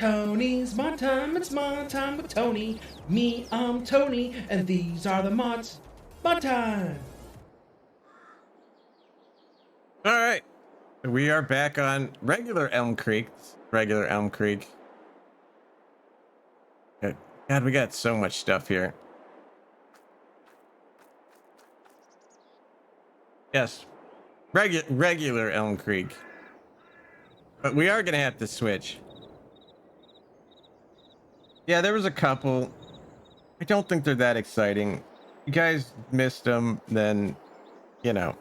Tony's Mod Time, it's Mod Time with Tony. Me, I'm Tony, and these are the mods. Mod Time! All right. We are back on regular Elm Creek. God, we got so much stuff here. Yes. Regular Elm Creek. But we are going to have to switch. Yeah, there was a couple. I don't think they're that exciting. You guys missed them, then, you know.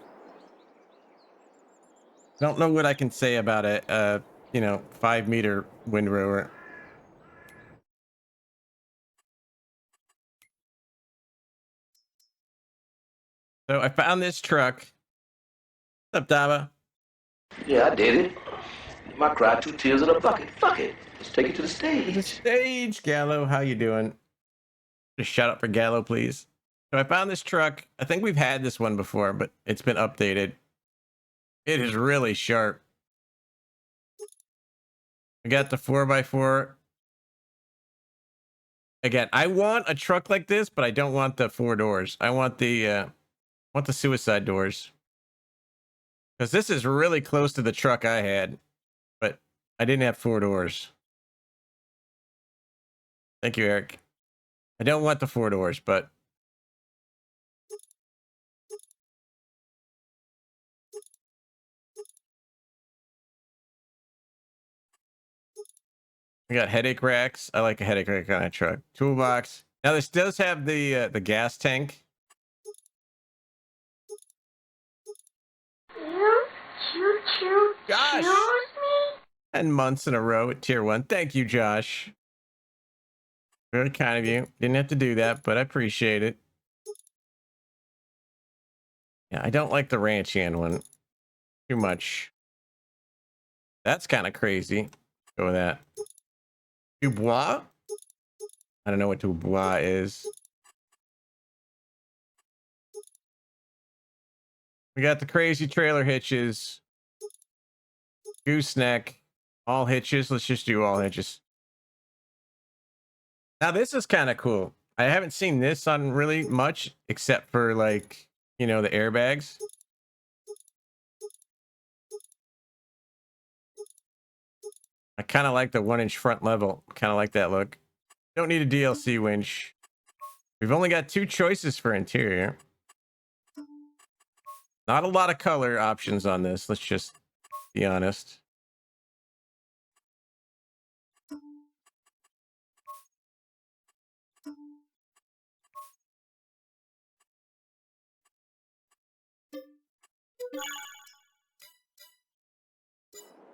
Don't know what I can say about it. 5-meter windrower. So I found this truck. What's up, Dava? Yeah, I did it. My cry, 2 tears in a bucket. Fuck it. Let's take it to the stage. The stage, Gallo. How you doing? Just shut up for Gallo, please. So I found this truck. I think we've had this one before, but it's been updated. It is really sharp. I got the 4x4. Again, I want a truck like this, but I don't want the 4 doors. I want the suicide doors. Because this is really close to the truck I had, but I didn't have 4 doors. Thank you, Eric. I don't want the 4 doors, but we got headache racks. I like a headache rack on a truck. Toolbox. Now this does have the gas tank. Josh! 10 months in a row at tier 1. Thank you, Josh. Very kind of you. Didn't have to do that, but I appreciate it. Yeah, I don't like the ranch hand one too much. That's kind of crazy. Go with that. Dubois? I don't know what Dubois is. We got the crazy trailer hitches. Gooseneck. All hitches. Let's just do all hitches. Now this is kind of cool. I haven't seen this on really much except for like, the airbags. I kind of like the 1-inch front level. Kind of like that look. Don't need a DLC winch. We've only got 2 choices for interior. Not a lot of color options on this. Let's just be honest.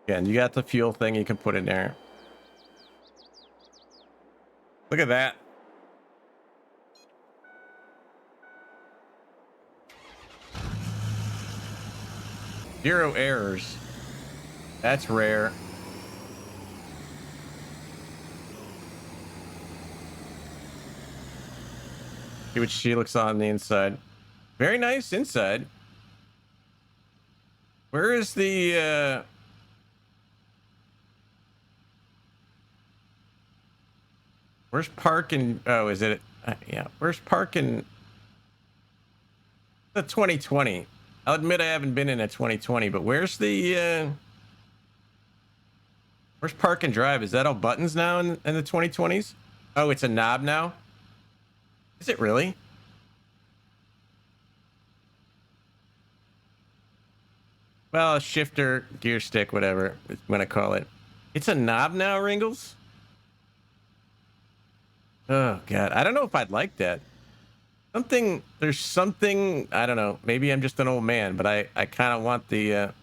Again, you got the fuel thing you can put in there. Look at that. Zero errors. That's rare. See what she looks on the inside. Very nice inside. Where is the where's parking? Oh, is it? Yeah. Where's parking? The 2020. I'll admit I haven't been in a 2020, but where's the where's park and drive? Is that all buttons now in the 2020s? Oh, it's a knob now. Is it really? Well, a shifter, gear stick, whatever I'm gonna call it. It's a knob now, Ringles. Oh God, I don't know if I'd like that. There's something, I don't know. Maybe I'm just an old man, but I kind of want the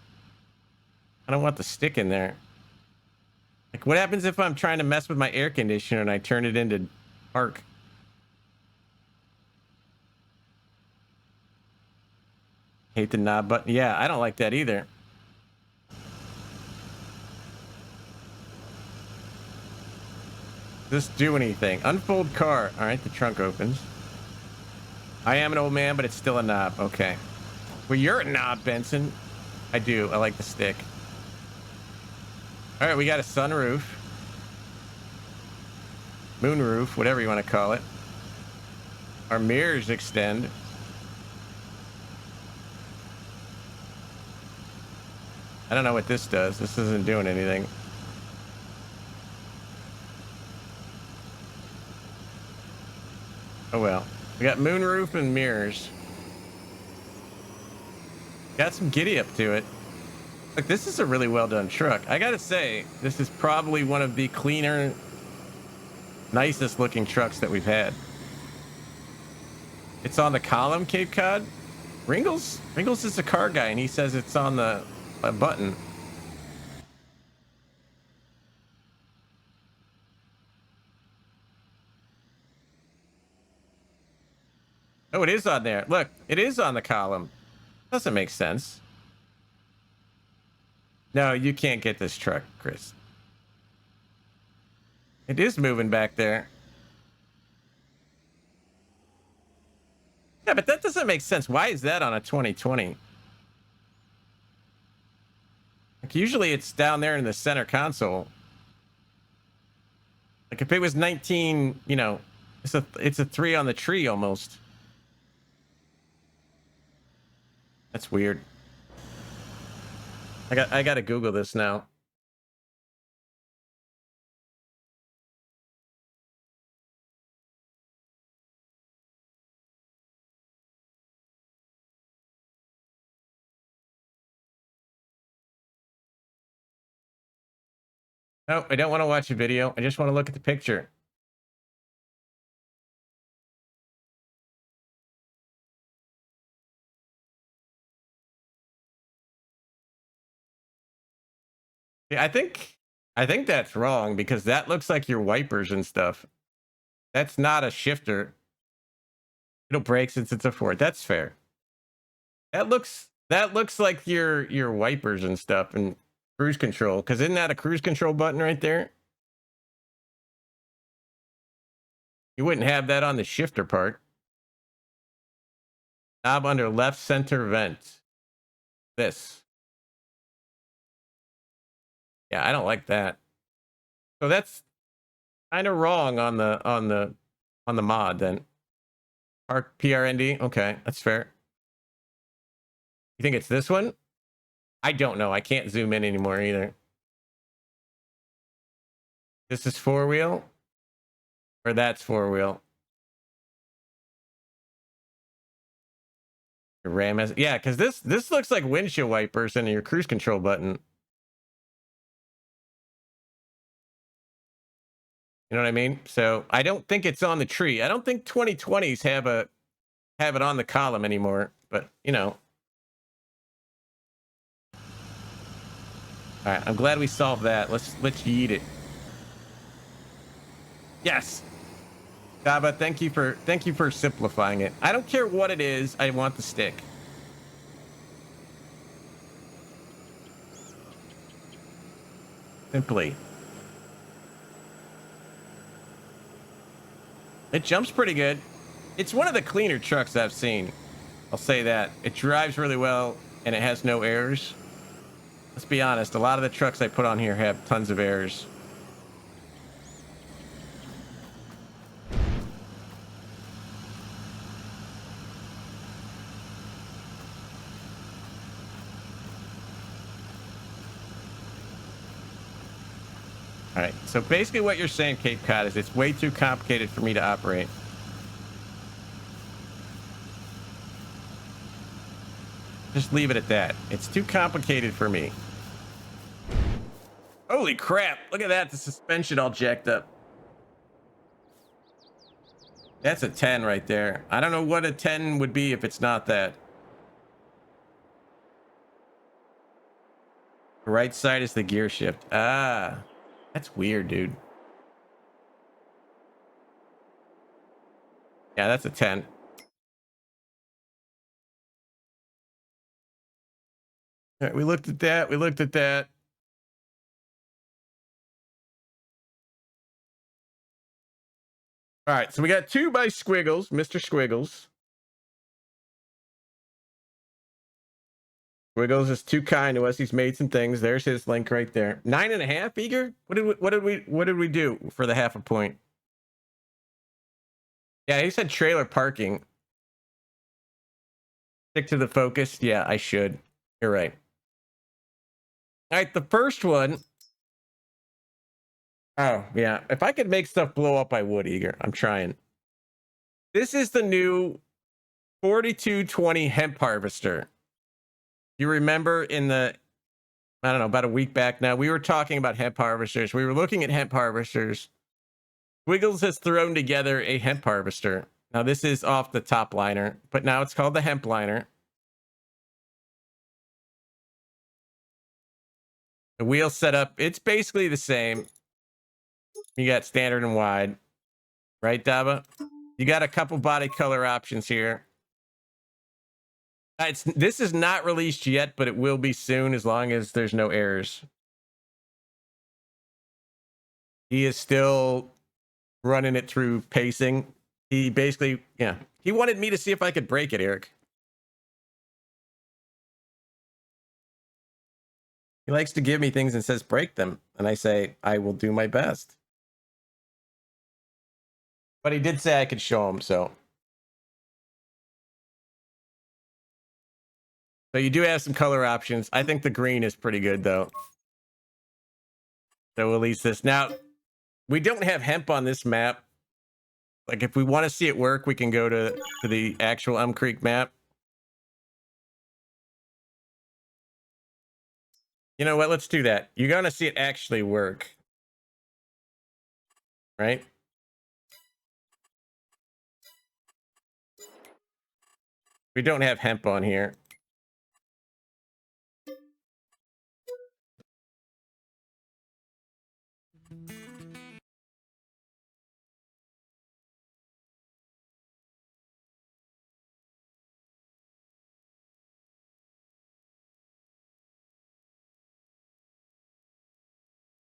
stick in there. Like, what happens if I'm trying to mess with my air conditioner and I turn it into park? Hate the knob button. Yeah, I don't like that either. Does this do anything? Unfold car. All right, the trunk opens. I am an old man, but it's still a knob. Okay. Well, you're a knob, Benson. I do. I like the stick. All right, we got a sunroof. moonroof, whatever you want to call it. Our mirrors extend. I don't know what this does. This isn't doing anything. Oh well. We got moonroof and mirrors. Got some giddy up to it. Look, this is a really well done truck. I gotta say, this is probably one of the cleaner, nicest looking trucks that we've had. It's on the column, Cape Cod. Ringles is a car guy, and he says it's on the button. Oh, it is on there. Look, it is on the column. Doesn't make sense. No, you can't get this truck, Chris. It is moving back there. Yeah, but that doesn't make sense. Why is that on a 2020? Like, usually it's down there in the center console. Like, if it was 19, you know, it's a 3 on the tree almost. That's weird. I gotta Google this now. No, I don't want to watch a video. I just want to look at the picture. Yeah, I think that's wrong because that looks like your wipers and stuff. That's not a shifter. It'll break since it's a Ford. That's fair. That looks like your wipers and stuff and cruise control. Because isn't that a cruise control button right there? You wouldn't have that on the shifter part. Knob under left center vent. This. Yeah, I don't like that. So that's kind of wrong on the mod then. PRND. Okay, that's fair. You think it's this one? I don't know. I can't zoom in anymore either. This is 4-wheel? Or that's 4-wheel? Your RAM has, yeah, because this looks like windshield wipers and your cruise control button. You know what I mean? So I don't think it's on the tree. I don't think 2020s have it on the column anymore, but you know. All right, I'm glad we solved that. Let's yeet it. Yes. Daba, thank you for simplifying it. I don't care what it is. I want the stick. Simply. It jumps pretty good. It's one of the cleaner trucks I've seen. I'll say that. It drives really well and it has no errors. Let's be honest, a lot of the trucks I put on here have tons of errors. All right, so basically what you're saying, Cape Cod, is it's way too complicated for me to operate. Just leave it at that. It's too complicated for me. Holy crap, look at that, the suspension all jacked up. That's a 10 right there. I don't know what a 10 would be if it's not that. The right side is the gear shift. Ah. That's weird, dude. Yeah, that's a 10. All right, we looked at that. We looked at that. All right, so we got 2 by Squigglze, Mr. Squigglze. Squigglze is too kind to us. He's made some things. There's his link right there. 9.5, Eager. What did we do for the half a point? Yeah, he said trailer parking. Stick to the focus. Yeah, I should. You're right. All right, the first one. Oh, yeah. If I could make stuff blow up, I would, Eager. I'm trying. This is the new 4220 hemp harvester. You remember in the, I don't know, about a week back now, we were talking about hemp harvesters. We were looking at hemp harvesters. Squigglze has thrown together a hemp harvester. Now, this is off the top liner, but now it's called the hemp liner. The wheel setup, it's basically the same. You got standard and wide, right, Daba? You got a couple body color options here. This is not released yet, but it will be soon as long as there's no errors. He is still running it through pacing. He basically, yeah, he wanted me to see if I could break it, Eric. He likes to give me things and says break them. And I say, I will do my best. But he did say I could show him, so. So you do have some color options. I think the green is pretty good, though. So we'll release this. Now, we don't have hemp on this map. Like, if we want to see it work, we can go to the actual Creek map. You know what? Let's do that. You're going to see it actually work. Right? We don't have hemp on here.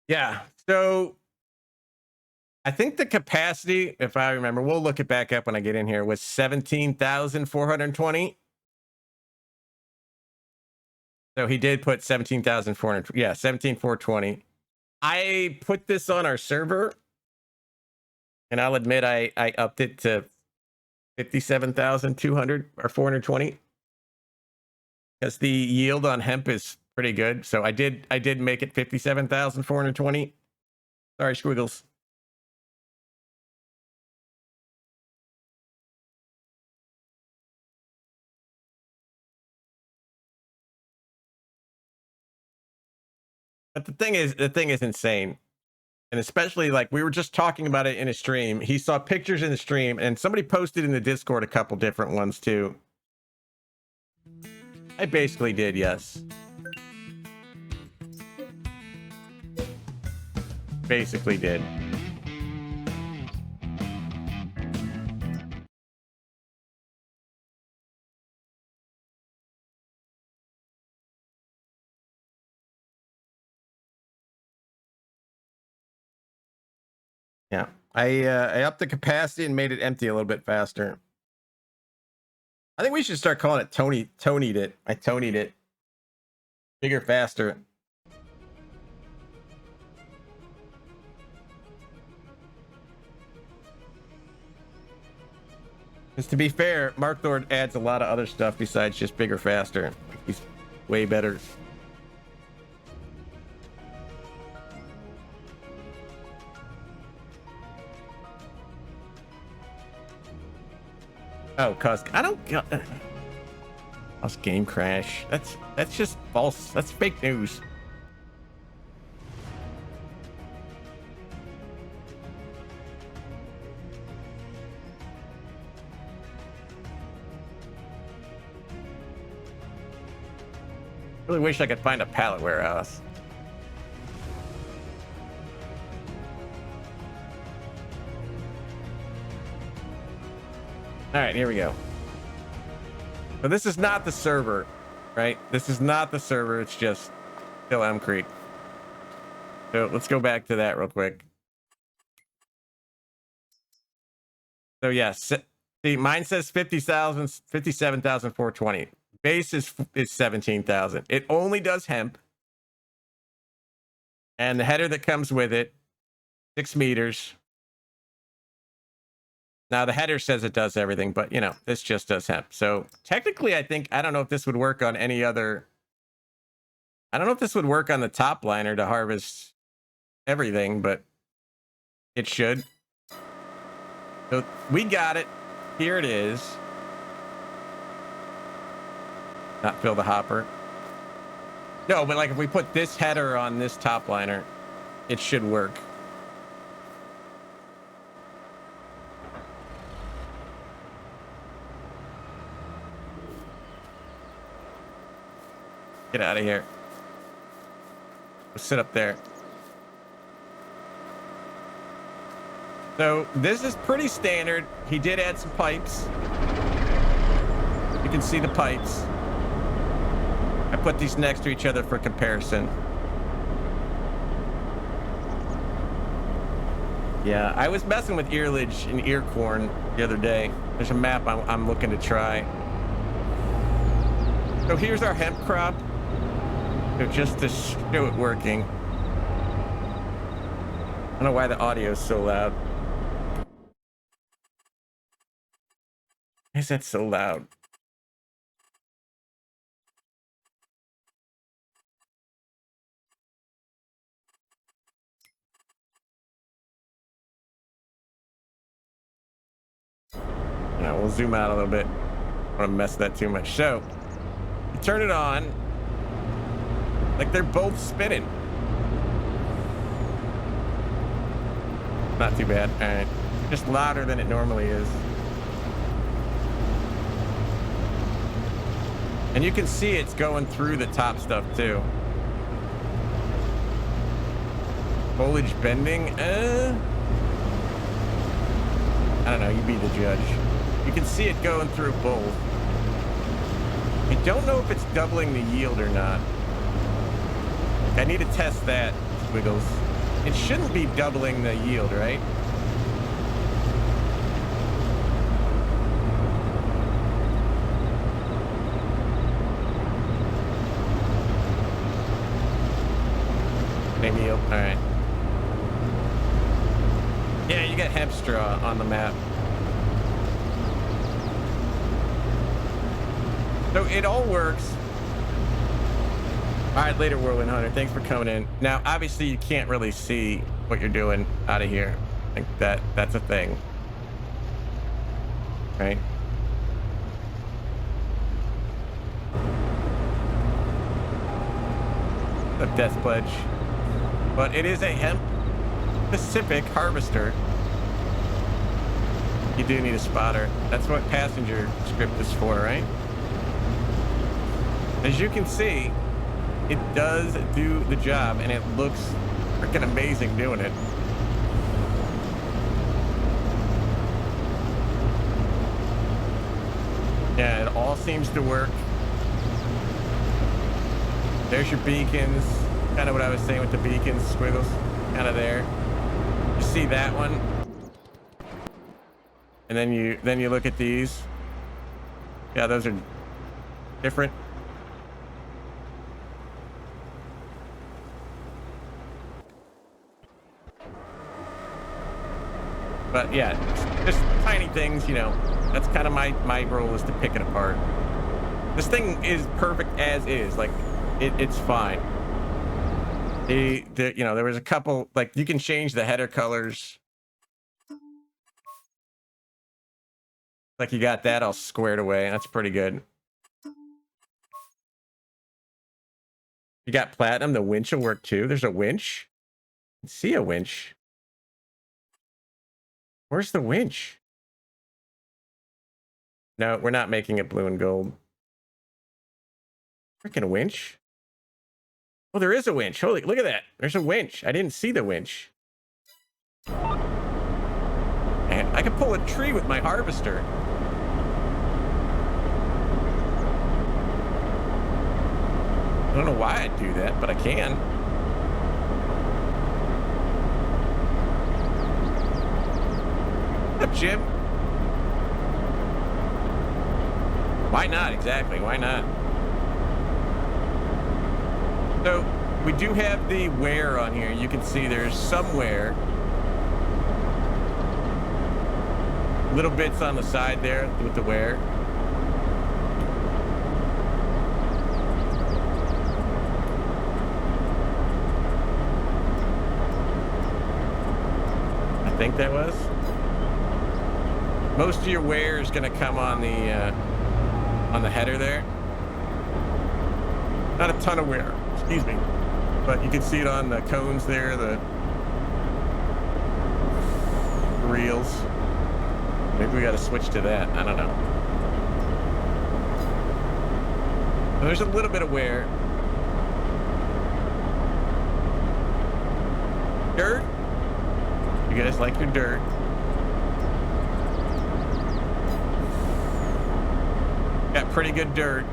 Yeah. So I think the capacity, if I remember, we'll look it back up when I get in here, was 17,420. So he did put 17,400. Yeah, 17,420. I put this on our server, and I'll admit I upped it to 57,200 or 420 because the yield on hemp is pretty good. So I did make it 57,420. Sorry, Squigglze. But the thing is insane. And especially, like, we were just talking about it in a stream. He saw pictures in the stream, and somebody posted in the Discord a couple different ones too. I basically did, yes. Basically did. Yeah, I upped the capacity and made it empty a little bit faster. I think we should start calling it Tony'd it. I Tony'd it. Bigger, faster. Because to be fair, Mark Thord adds a lot of other stuff besides just bigger, faster. He's way better. Oh, cause I don't. Cause game crash. That's just false. That's fake news. Really wish I could find a pallet warehouse. All right, here we go. So this is not the server, right? This is not the server. It's just still M Creek. So let's go back to that real quick. So yes, see, mine says 50,000, 57,420. Base is 17,000. It only does hemp. And the header that comes with it, 6 meters. Now the header says it does everything, but you know, this just does hemp. So technically, I don't know if this would work on any other. I don't know if this would work on the top liner to harvest everything, but it should. So we got it. Here it is. Not fill the hopper. No, but like if we put this header on this top liner, it should work. Get out of here. We'll sit up there. So this is pretty standard. He did add some pipes. You can see the pipes. I put these next to each other for comparison. Yeah, I was messing with earlage and ear corn the other day. There's a map I'm looking to try. So here's our hemp crop. So just to show it working. I don't know why the audio is so loud. Why is that so loud? Now we'll zoom out a little bit. I don't want to mess that too much. So you turn it on. Like they're both spinning. Not too bad. All right. Just louder than it normally is. And you can see it's going through the top stuff too. Foliage bending. I don't know. You be the judge. You can see it going through both. I don't know if it's doubling the yield or not. I need to test that, Squigglze. It shouldn't be doubling the yield, right? Same yield, all right. Yeah, you got hemp straw on the map. So it all works. All right, later, Whirlwind Hunter. Thanks for coming in. Now, obviously, you can't really see what you're doing out of here. Like that's a thing. Right? The death pledge. But it is a hemp-specific harvester. You do need a spotter. That's what passenger script is for, right? As you can see, it does do the job, and it looks freaking amazing doing it. Yeah, it all seems to work. There's your beacons. Kind of what I was saying with the beacons, Squigglze. Kind of there. You see that one? And then you look at these. Yeah, those are different. But yeah, just tiny things, you know. That's kind of my role, is to pick it apart. This thing is perfect as is. Like, it's fine. You know, there was a couple, like, you can change the header colors. Like, you got that all squared away. That's pretty good. You got platinum. The winch will work too. There's a winch. I see a winch. Where's the winch? No, we're not making it blue and gold. Freaking winch. Oh, there is a winch. Holy, look at that. There's a winch. I didn't see the winch. And I can pull a tree with my harvester. I don't know why I'd do that, but I can. What's up, Jim? Why not? Exactly. Why not? So we do have the wear on here. You can see there's some wear. Little bits on the side there with the wear. I think that was. Most of your wear is going to come on the header there. Not a ton of wear, excuse me, but you can see it on the cones there, the reels. Maybe we got to switch to that. I don't know. There's a little bit of wear. Dirt. You guys like your dirt? Got pretty good dirt.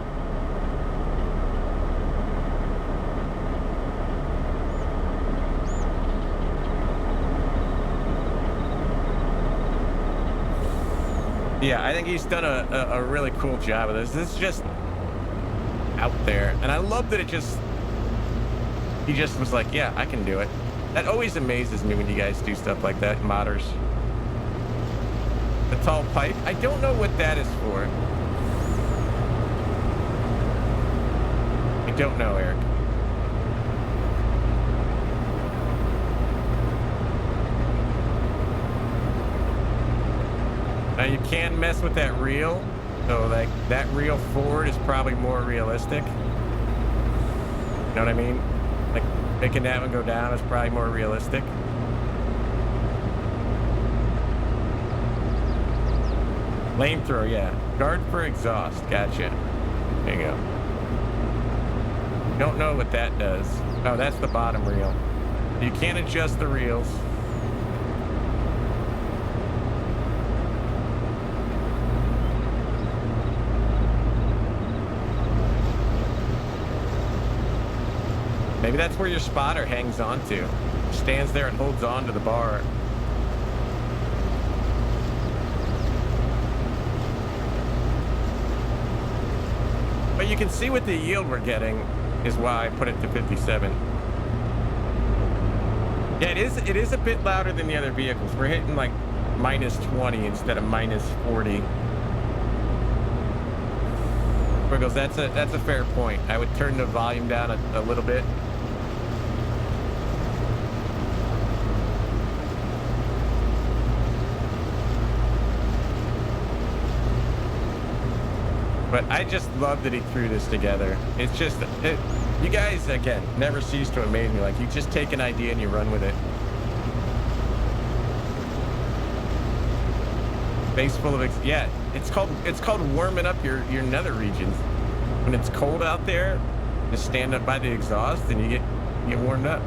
Yeah, I think he's done a really cool job of this. This is just out there. And I love that he just was like, yeah, I can do it. That always amazes me when you guys do stuff like that, modders. The tall pipe. I don't know what that is for. I don't know, Eric. Now you can mess with that reel, so like that reel forward is probably more realistic. You know what I mean? Like making that one go down is probably more realistic. Flamethrower, yeah. Guard for exhaust, gotcha. There you go. Don't know what that does. Oh, that's the bottom reel. You can't adjust the reels. Maybe that's where your spotter hangs onto. Stands there and holds on to the bar. But you can see what the yield we're getting is why I put it to 57. Yeah, it is a bit louder than the other vehicles. We're hitting like minus 20 instead of minus 40. Squigglze, that's a fair point. I would turn the volume down a little bit. But I just love that he threw this together. It's just, you guys, again, never cease to amaze me. Like, you just take an idea and you run with it. Base full of, yeah, it's called warming up your nether regions. When it's cold out there, just stand up by the exhaust and you get warmed up.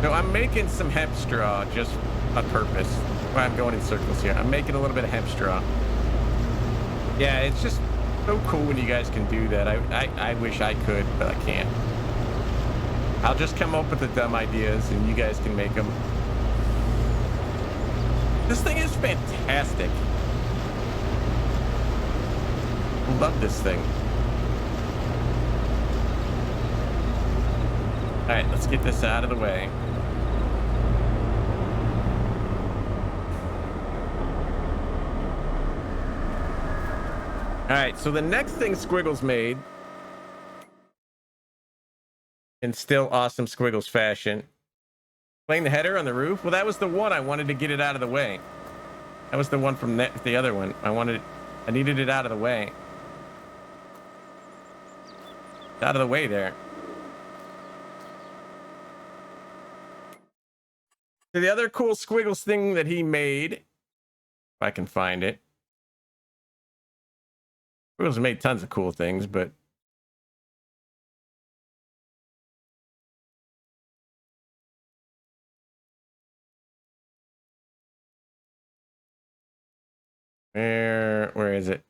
No, I'm making some hemp straw just on purpose. Well, I'm going in circles here. I'm making a little bit of hemp straw. Yeah, it's just so cool when you guys can do that. I wish I could, but I can't. I'll just come up with the dumb ideas and you guys can make them. This thing is fantastic. I love this thing. All right, let's get this out of the way. All right, so the next thing Squigglze made, in still awesome Squigglze fashion, playing the header on the roof. Well, that was the one I wanted to get it out of the way. That was the one from the other one. I needed it out of the way. It's out of the way there. So the other cool Squigglze thing that he made, if I can find it. Squigglze made tons of cool things, but where is it?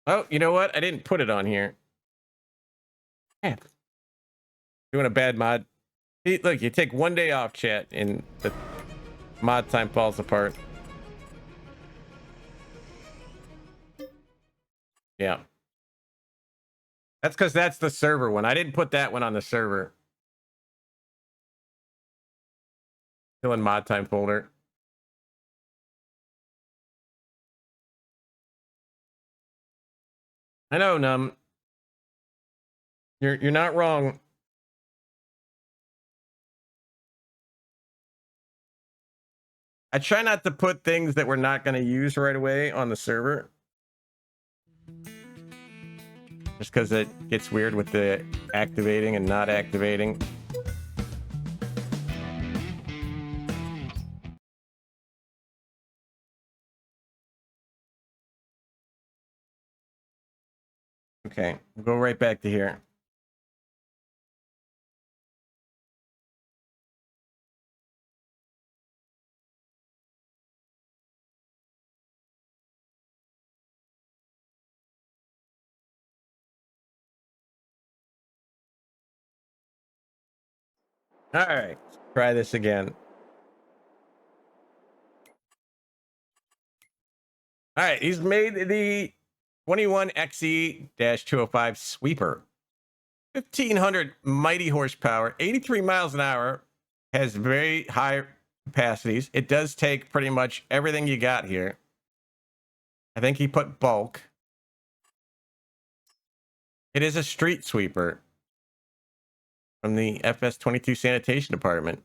Oh, you know what? I didn't put it on here. Man, doing a bad mod. See, look, you take one day off, chat, and the mod time falls apart. Yeah. That's because that's the server one. I didn't put that one on the server. Still in mod time folder. I know, Num. You're not wrong. I try not to put things that we're not going to use right away on the server. Just because it gets weird with the activating and not activating. Okay, we'll go right back to here. All right, try this again. All right, he's made the 21XE-205 sweeper. 1,500 mighty horsepower, 83 miles an hour, has very high capacities. It does take pretty much everything you got here. I think he put bulk. It is a street sweeper from the FS22 Sanitation Department.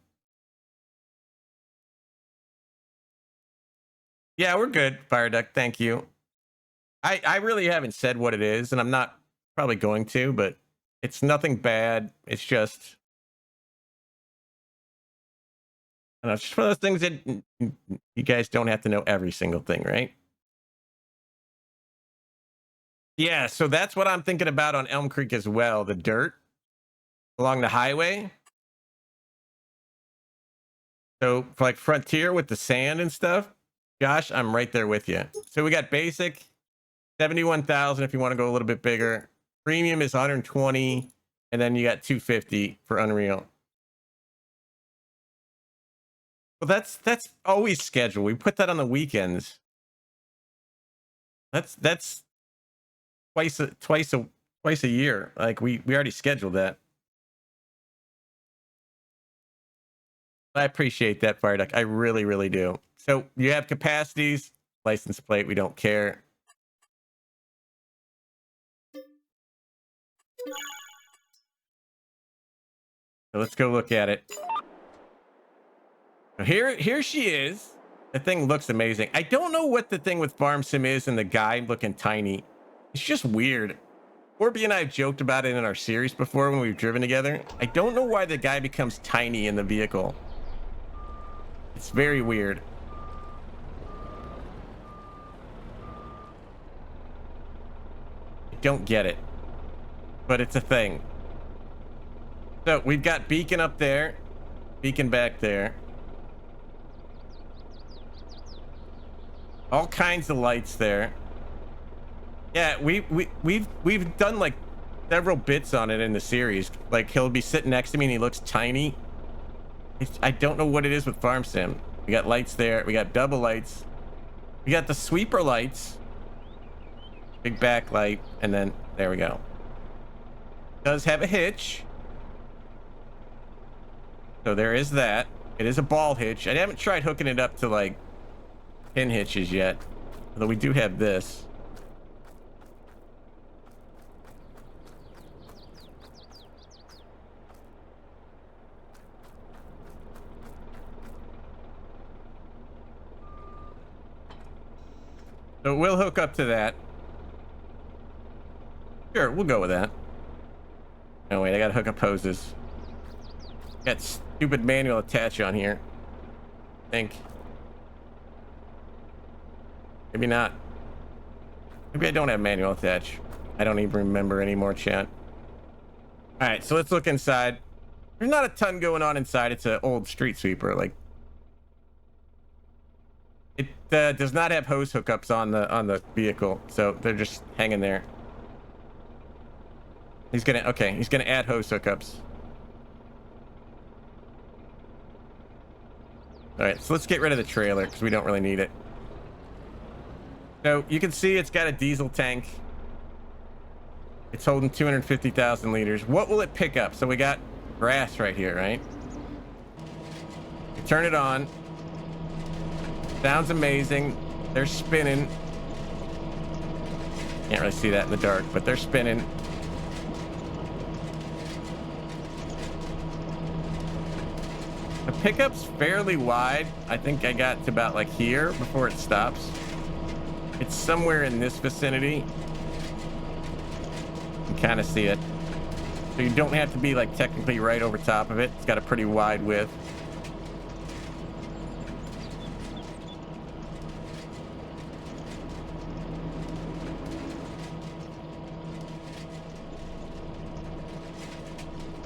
Yeah, we're good, Fire Duck. Thank you. I really haven't said what it is, and I'm not probably going to, but it's nothing bad. It's just, I don't know, it's just one of those things that you guys don't have to know every single thing, right? Yeah, so that's what I'm thinking about on Elm Creek as well. The dirt along the highway. So for like Frontier with the sand and stuff, Josh, I'm right there with you. So we got basic, 71,000 if you want to go a little bit bigger. Premium is 120, and then you got 250 for Unreal. Well, that's always scheduled. We put that on the weekends. That's twice a year. Like we already scheduled that. I appreciate that, Fire Duck. I really, really do. So you have capacities, license plate. We don't care. So let's go look at it. So here she is. The thing looks amazing. I don't know what the thing with Farm Sim is and the guy looking tiny. It's just weird. Orby and I have joked about it in our series before when we've driven together. I don't know why the guy becomes tiny in the vehicle. It's very weird. I don't get it. But it's a thing. So we've got beacon up there. Beacon back there. All kinds of lights there. Yeah, we've done like several bits on it in the series. Like he'll be sitting next to me and he looks tiny. I don't know what it is with Farm Sim. We got lights there. We got double lights. We got the sweeper lights. Big backlight. And then there we go. Does have a hitch. So there is that. It is a ball hitch. I haven't tried hooking it up to like pin hitches yet. Although we do have this. So we'll hook up to that. Sure, we'll go with that. Oh wait, I gotta hook up hoses. Got stupid manual attach on here. I think. Maybe not. Maybe I don't have manual attach. I don't even remember anymore, chat. All right, so let's look inside. There's not a ton going on inside. It's an old street sweeper. Like, It does not have hose hookups on the vehicle, so they're just hanging there. He's gonna add hose hookups. All right, so let's get rid of the trailer because we don't really need it. So you can see it's got a diesel tank. It's holding 250,000 liters. What will it pick up? So we got grass right here, right? You turn it on. Sounds amazing. They're spinning. Can't really see that in the dark, but they're spinning. The pickup's fairly wide. I think I got to about like here before it stops. It's somewhere in this vicinity. You can kind of see it. So you don't have to be like technically right over top of it. It's got a pretty wide width.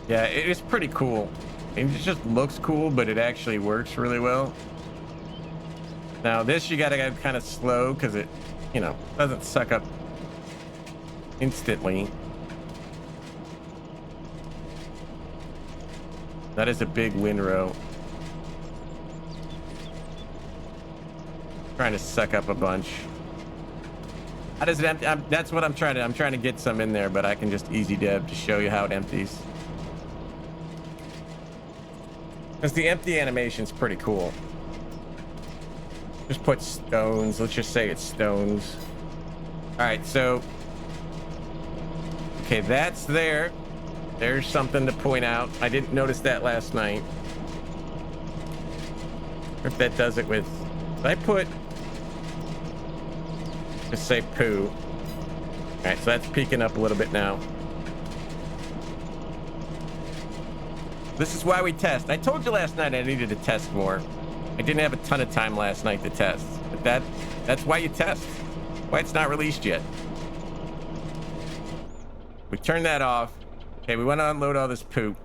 Yeah, it is pretty cool. It just looks cool, but it actually works really well. Now this you gotta go kind of slow because it, you know, doesn't suck up instantly. That is a big windrow. Trying to suck up a bunch. How does it empty? That's what I'm trying to get some in there, but I can just easy dev to show you how it empties. Because the empty animation's pretty cool. Just put stones. Let's just say it's stones. All right, so okay, that's there. There's something to point out. I didn't notice that last night. Or if that does it with, I put, just say poo. All right, so that's peeking up a little bit now. This is why we test. I told you last night I needed to test more. I didn't have a ton of time last night to test, but that's why you test. Why it's not released yet. We turn that off. Okay, we want to unload all this poop.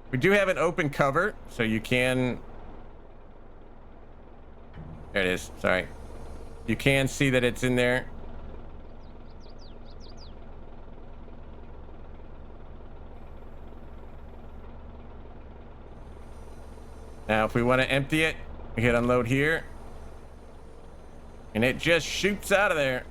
We do have an open cover, so you can... There it is, sorry. You can see that it's in there. Now, if we want to empty it, we hit unload here. And it just shoots out of there.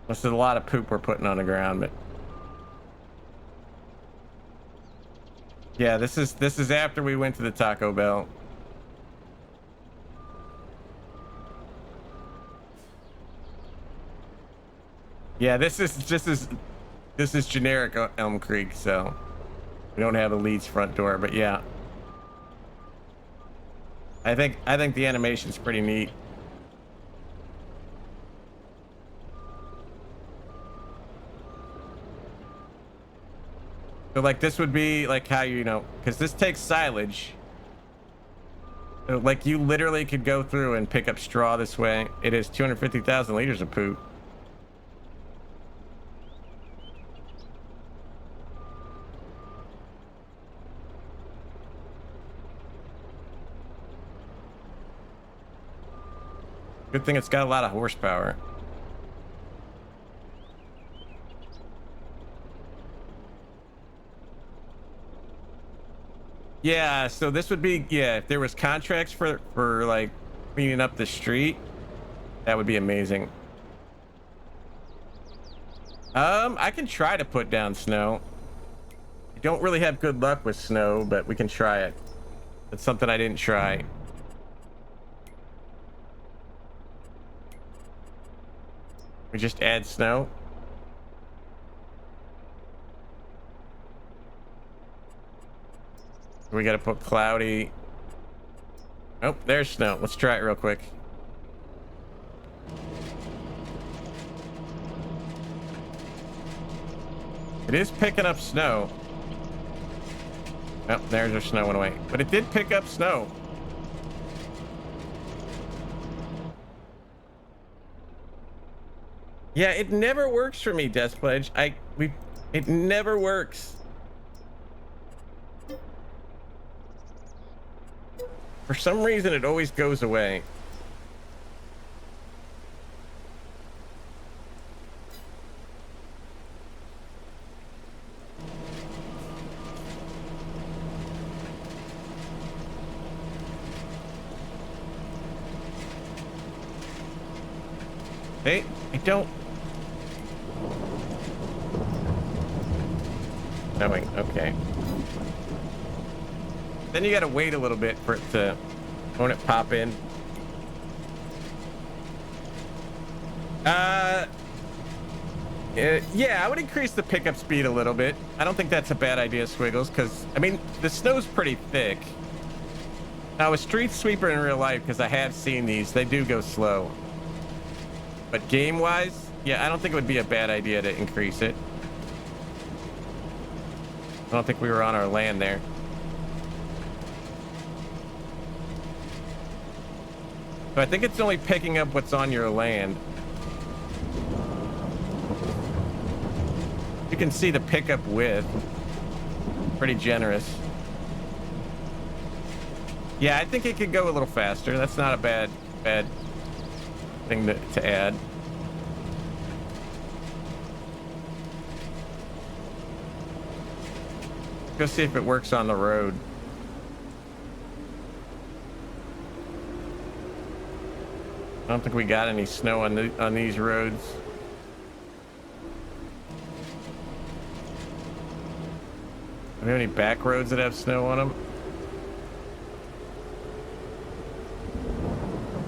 This is a lot of poop we're putting on the ground, but yeah, this is after we went to the Taco Bell. Yeah, this is generic Elm Creek, so we don't have a Leeds front door, but yeah. I think the animation's pretty neat. So like this would be like how, you know, because this takes silage. So like you literally could go through and pick up straw this way. It is 250,000 liters of poop. Good thing it's got a lot of horsepower. Yeah, so this would be, yeah, if there was contracts for like cleaning up the street, that would be amazing. I can try to put down snow. I don't really have good luck with snow, but we can try it. That's something I didn't try. We just add snow. We gotta put cloudy. Oh, there's snow. Let's try it real quick. It is picking up snow. Oh, there's our snow went away. But it did pick up snow. Yeah, it never works for me, Death Pledge. It never works. For some reason, it always goes away. Hey, I don't. Knowing, okay. Then you gotta wait a little bit for it to, won't it pop in? Yeah, I would increase the pickup speed a little bit. I don't think that's a bad idea, Squigglze, because, I mean, the snow's pretty thick. Now, a street sweeper in real life, because I have seen these, they do go slow. But game-wise, yeah, I don't think it would be a bad idea to increase it. I don't think we were on our land there. So I think it's only picking up what's on your land. You can see the pickup width. Pretty generous. Yeah, I think it could go a little faster. That's not a bad thing to add. Go see if it works on the road. I don't think we got any snow on these roads. Do we have any back roads that have snow on them?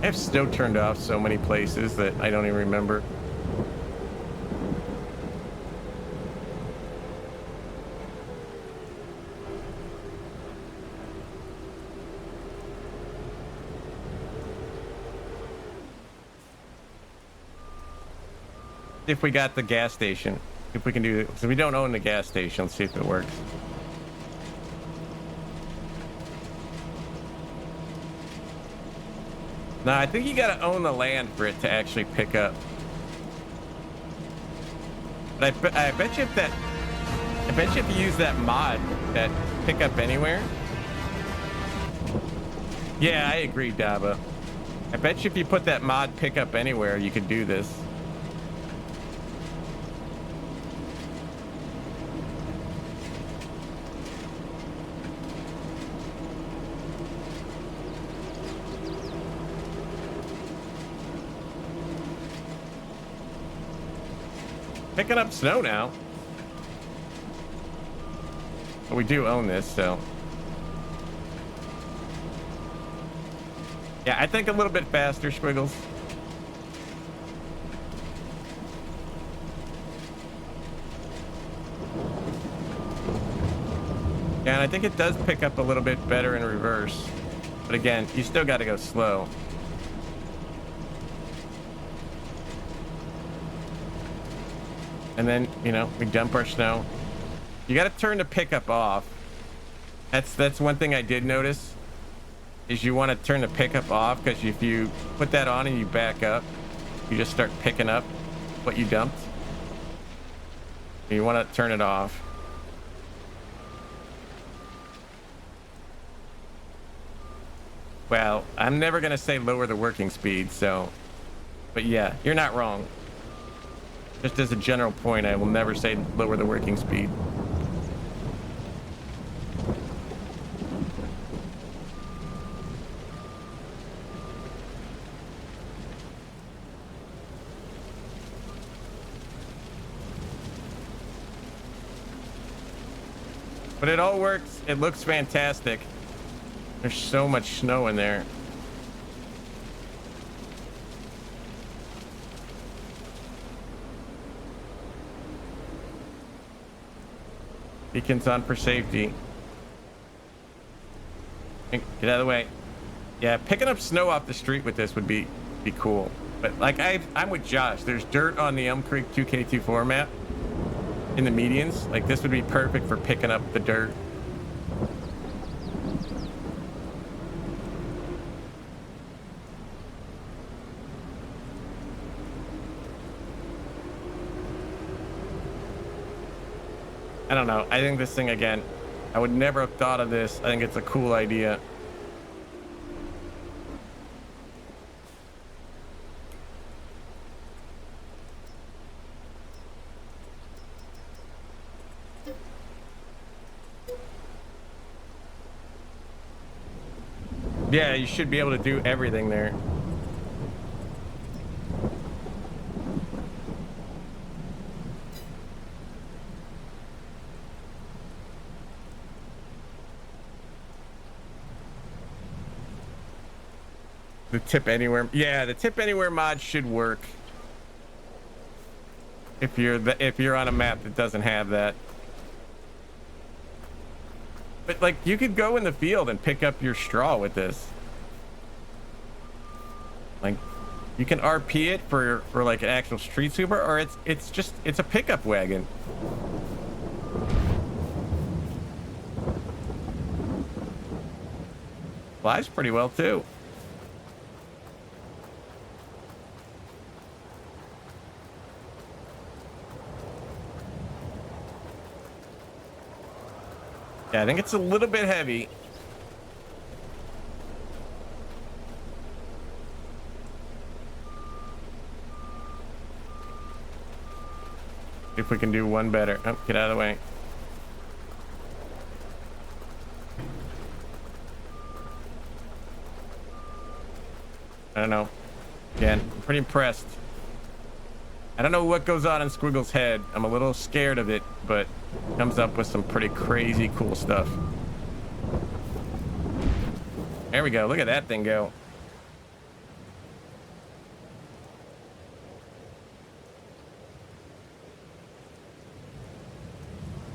I have snow turned off so many places that I don't even remember. If we got the gas station, if we can do it, so we don't own the gas station. Let's see if it works. No, I think you got to own the land for it to actually pick up. But I bet you if you use that mod, that pick up anywhere. Yeah, I agree, Daba. I bet you if you put that mod pick up anywhere, you could do this. Picking up snow now. But we do own this, so. Yeah, I think a little bit faster, Squigglze. Yeah, and I think it does pick up a little bit better in reverse. But again, you still got to go slow. And then, you know, we dump our snow. You got to turn the pickup off. That's one thing I did notice, is you want to turn the pickup off, because if you put that on and you back up, you just start picking up what you dumped. You want to turn it off. Well, I'm never going to say lower the working speed, so, but yeah, you're not wrong. Just as a general point, I will never say lower the working speed. But it all works. It looks fantastic. There's so much snow in there. Beacons on for safety. Get out of the way. Yeah, picking up snow off the street with this would be cool. But like I'm with Josh. There's dirt on the Elm Creek 2K24 map in the medians. Like this would be perfect for picking up the dirt. I don't know. I think this thing again, I would never have thought of this. I think it's a cool idea. Yeah, you should be able to do everything there. The tip anywhere. Yeah, the tip anywhere mod should work. If you're on a map that doesn't have that. But like you could go in the field and pick up your straw with this. Like you can RP it for like an actual street sweeper, or it's a pickup wagon. Flies pretty well too. Yeah, I think it's a little bit heavy. If we can do one better. Oh, get out of the way. I don't know. Again, I'm pretty impressed. I don't know what goes on in Squigglze's head. I'm a little scared of it, but comes up with some pretty crazy cool stuff. There we go. Look at that thing go.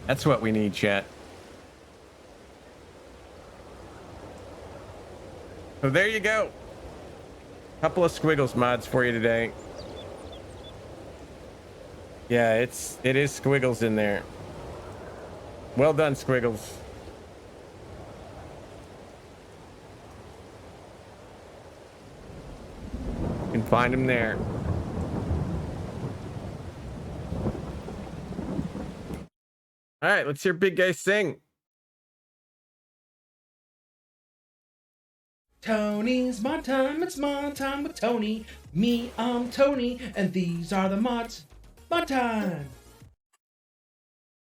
That's what we need, chat. So there you go. Couple of Squigglze mods for you today. Yeah, it is Squigglze in there. Well done, Squigglze. You can find him there. All right, let's hear big guy sing. Tony's mod time, it's mod time with Tony. Me, I'm Tony, and these are the mods. Mod time!